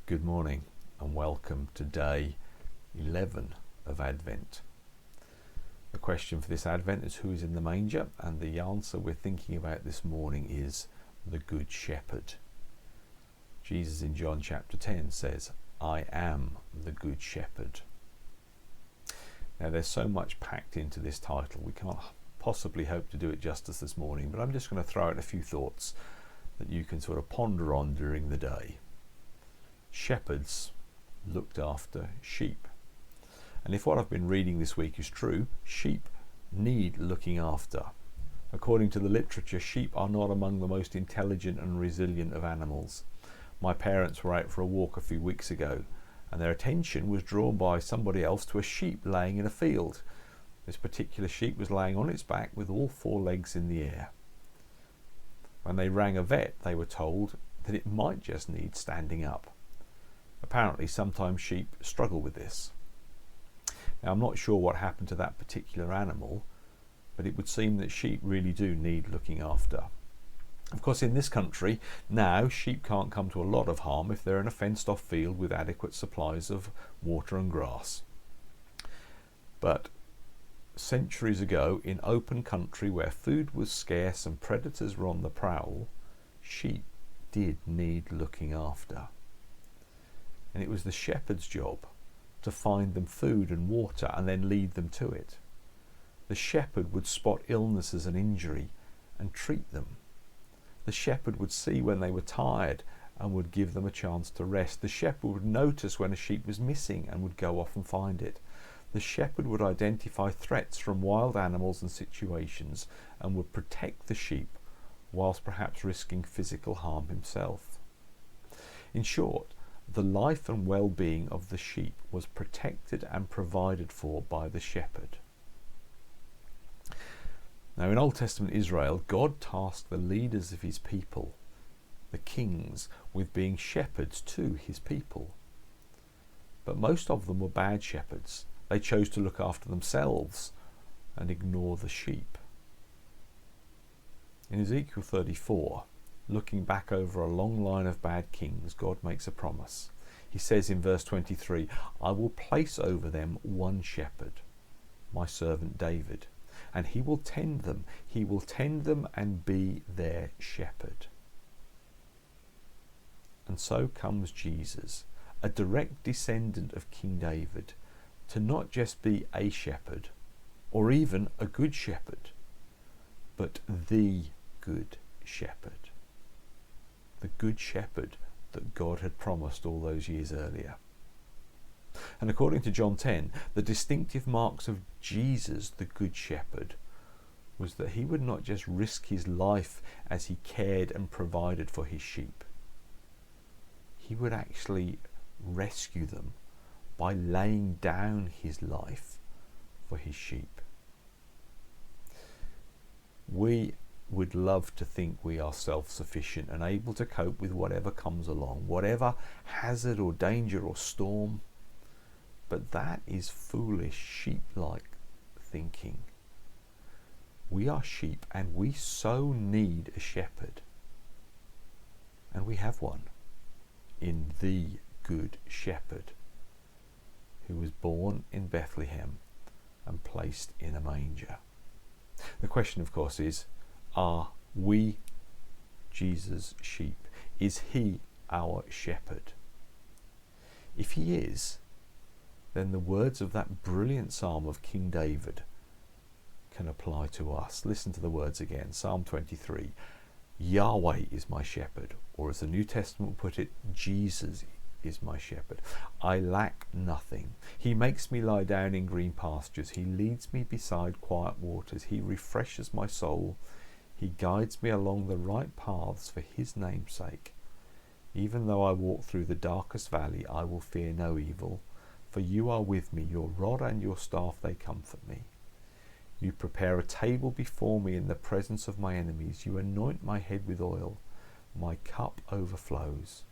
Good morning and welcome to day 11 of Advent. The question for this Advent is who is in the manger, and the answer we're thinking about this morning is the Good Shepherd. Jesus in John chapter 10 says, "I am the Good Shepherd." Now there's so much packed into this title, we can't possibly hope to do it justice this morning, but I'm just going to throw out a few thoughts that you can sort of ponder on during the day. Shepherds looked after sheep. And if what I've been reading this week is true, sheep need looking after. According to the literature, sheep are not among the most intelligent and resilient of animals. My parents were out for a walk a few weeks ago, and their attention was drawn by somebody else to a sheep laying in a field. This particular sheep was laying on its back with all four legs in the air. When they rang a vet, they were told that it might just need standing up. Apparently, sometimes sheep struggle with this. Now, I'm not sure what happened to that particular animal, but it would seem that sheep really do need looking after. Of course, in this country, now sheep can't come to a lot of harm if they're in a fenced-off field with adequate supplies of water and grass. But centuries ago, in open country where food was scarce and predators were on the prowl, sheep did need looking after. And it was the shepherd's job to find them food and water and then lead them to it. The shepherd would spot illnesses and injury and treat them. The shepherd would see when they were tired and would give them a chance to rest. The shepherd would notice when a sheep was missing and would go off and find it. The shepherd would identify threats from wild animals and situations and would protect the sheep whilst perhaps risking physical harm himself. In short, the life and well-being of the sheep was protected and provided for by the shepherd. Now in Old Testament Israel, God tasked the leaders of his people, the kings, with being shepherds to his people. But most of them were bad shepherds. They chose to look after themselves and ignore the sheep. In Ezekiel 34, looking back over a long line of bad kings, God makes a promise. He says in verse 23, "I will place over them one shepherd, my servant David, and he will tend them. He will tend them and be their shepherd." And so comes Jesus, a direct descendant of King David, to not just be a shepherd or even a good shepherd, but the good shepherd. The good shepherd that God had promised all those years earlier. And according to John 10, the distinctive marks of Jesus, the good shepherd, was that he would not just risk his life as he cared and provided for his sheep. He would actually rescue them by laying down his life for his sheep. We would love to think we are self-sufficient and able to cope with whatever comes along, whatever hazard or danger or storm. But that is foolish, sheep-like thinking. We are sheep and we so need a shepherd. And we have one in the Good Shepherd, who was born in Bethlehem and placed in a manger. The question, of course, is, are we Jesus' sheep? Is he our shepherd? If he is, then the words of that brilliant psalm of King David can apply to us. Listen to the words again. Psalm 23. Yahweh is my shepherd, or as the New Testament put it, Jesus is my shepherd. I lack nothing. He makes me lie down in green pastures. He leads me beside quiet waters. He refreshes my soul. He guides me along the right paths for his name's sake. Even though I walk through the darkest valley, I will fear no evil, for you are with me. Your rod and your staff, they comfort me. You prepare a table before me in the presence of my enemies. You anoint my head with oil. My cup overflows.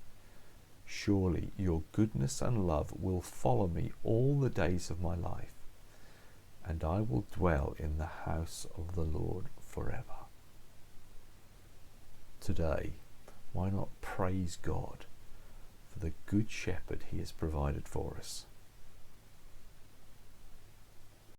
Surely your goodness and love will follow me all the days of my life, and I will dwell in the house of the Lord forever. Today, why not praise God for the Good Shepherd he has provided for us.